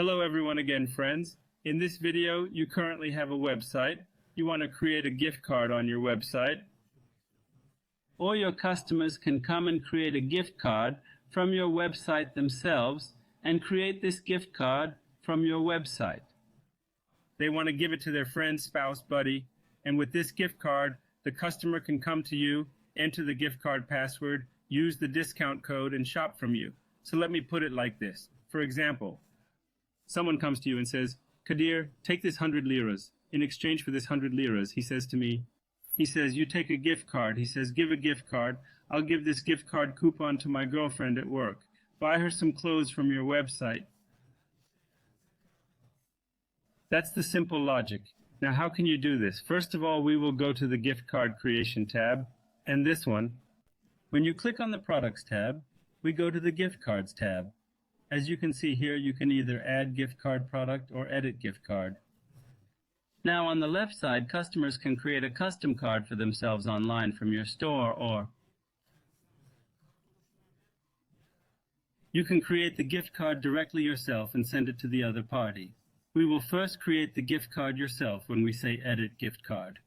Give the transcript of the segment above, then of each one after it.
Hello everyone again, friends. In this video, you currently have a website. You want to create a gift card on your website. Or your customers can come and create a gift card from your website themselves and create this gift card from your website. They want to give it to their friend, spouse, buddy, and with this gift card, the customer can come to you, enter the gift card password, use the discount code, and shop from you. So let me put it like this. For example, someone comes to you and says, Kadir, take this 100 liras. In exchange for this 100 liras, he says to me, you take a gift card. He says, give a gift card. I'll give this gift card coupon to my girlfriend at work. Buy her some clothes from your website. That's the simple logic. Now, how can you do this? First of all, we will go to the gift card creation tab, and this one. When you click on the products tab, we go to the gift cards tab. As you can see here, you can either add gift card product or edit gift card. Now on the left side, customers can create a custom card for themselves online from your store, or you can create the gift card directly yourself and send it to the other party. We will first create the gift card yourself when we say edit gift card.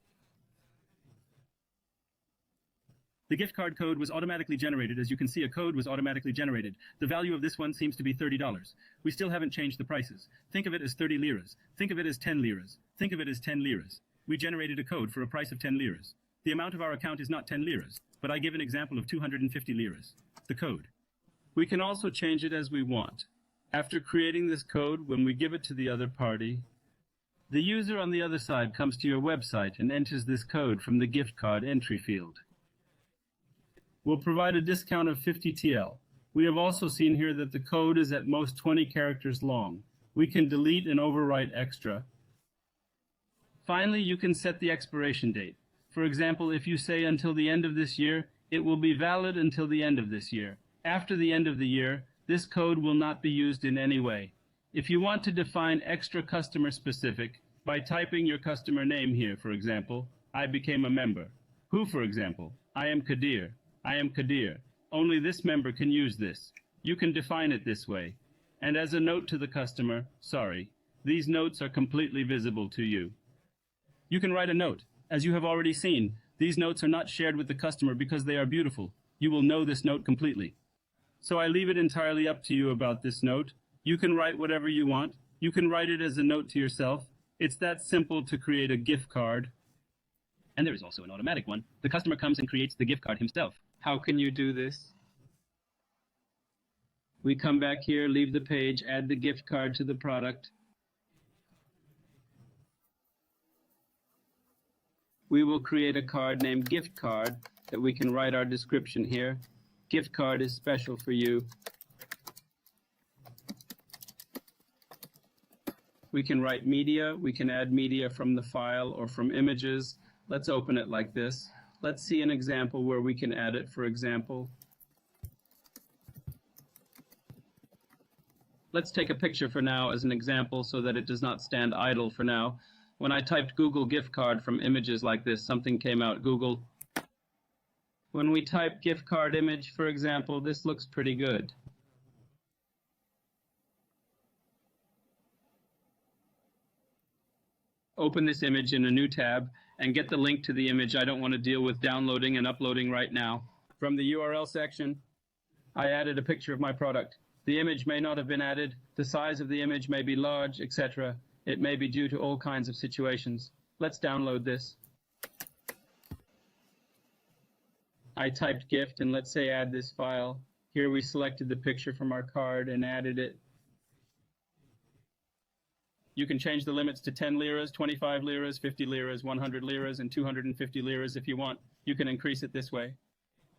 The gift card code was automatically generated. As you can see, a code was automatically generated. The value of this one seems to be $30. We still haven't changed the prices. Think of it as 30 liras. Think of it as 10 liras. Think of it as 10 liras. We generated a code for a price of 10 liras. The amount of our account is not 10 liras, but I give an example of 250 liras. The code. We can also change it as we want. After creating this code, when we give it to the other party, the user on the other side comes to your website and enters this code from the gift card entry field. We'll provide a discount of 50 TL. We have also seen here that the code is at most 20 characters long. We can delete and overwrite extra. Finally, you can set the expiration date. For example, if you say until the end of this year, it will be valid until the end of this year. After the end of the year, this code will not be used in any way. If you want to define extra customer specific, by typing your customer name here, for example, I became a member. Who, for example? I am Kadir. I am Kadir. Only this member can use this. You can define it this way. And as a note to the customer, sorry, these notes are completely visible to you. You can write a note. As you have already seen, these notes are not shared with the customer because they are beautiful. You will know this note completely. So I leave it entirely up to you about this note. You can write whatever you want. You can write it as a note to yourself. It's that simple to create a gift card. And there is also an automatic one. The customer comes and creates the gift card himself. How can you do this? We come back here, leave the page, add the gift card to the product. We will create a card named gift card that we can write our description here. Gift card is special for you. We can write media. We can add media from the file or from images. Let's open it like this. Let's see an example where we can add it, for example. Let's take a picture for now as an example so that it does not stand idle for now. When I typed Google gift card from images like this, something came out, Google. When we type gift card image, for example, this looks pretty good. Open this image in a new tab and get the link to the image. I don't want to deal with downloading and uploading right now. From the URL section, I added a picture of my product. The image may not have been added. The size of the image may be large, etc. It may be due to all kinds of situations. Let's download this. I typed gift and let's say add this file. Here we selected the picture from our card and added it. You can change the limits to 10 liras, 25 liras, 50 liras, 100 liras, and 250 liras if you want. You can increase it this way.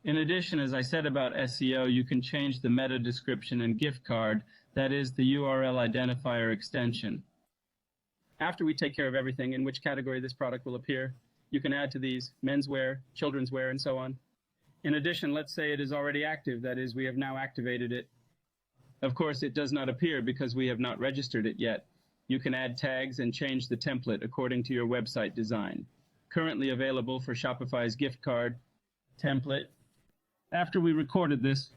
In addition, as I said about SEO, you can change the meta description and gift card, that is the URL identifier extension. After we take care of everything, in which category this product will appear, you can add to these menswear, children's wear, and so on. In addition, let's say it is already active, that is, we have now activated it. Of course, it does not appear because we have not registered it yet. You can add tags and change the template according to your website design. Currently available for Shopify's gift card template. After we recorded this,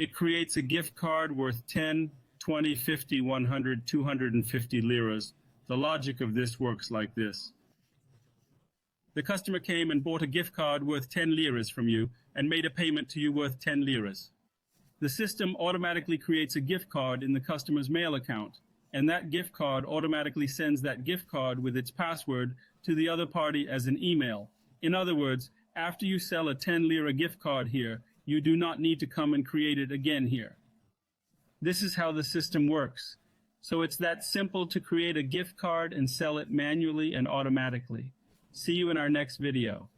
it creates a gift card worth 10, 20, 50, 100, 250 liras. The logic of this works like this. The customer came and bought a gift card worth 10 liras from you and made a payment to you worth 10 liras. The system automatically creates a gift card in the customer's mail account, and that gift card automatically sends that gift card with its password to the other party as an email. In other words, after you sell a 10 lira gift card here, you do not need to come and create it again here. This is how the system works. So it's that simple to create a gift card and sell it manually and automatically. See you in our next video.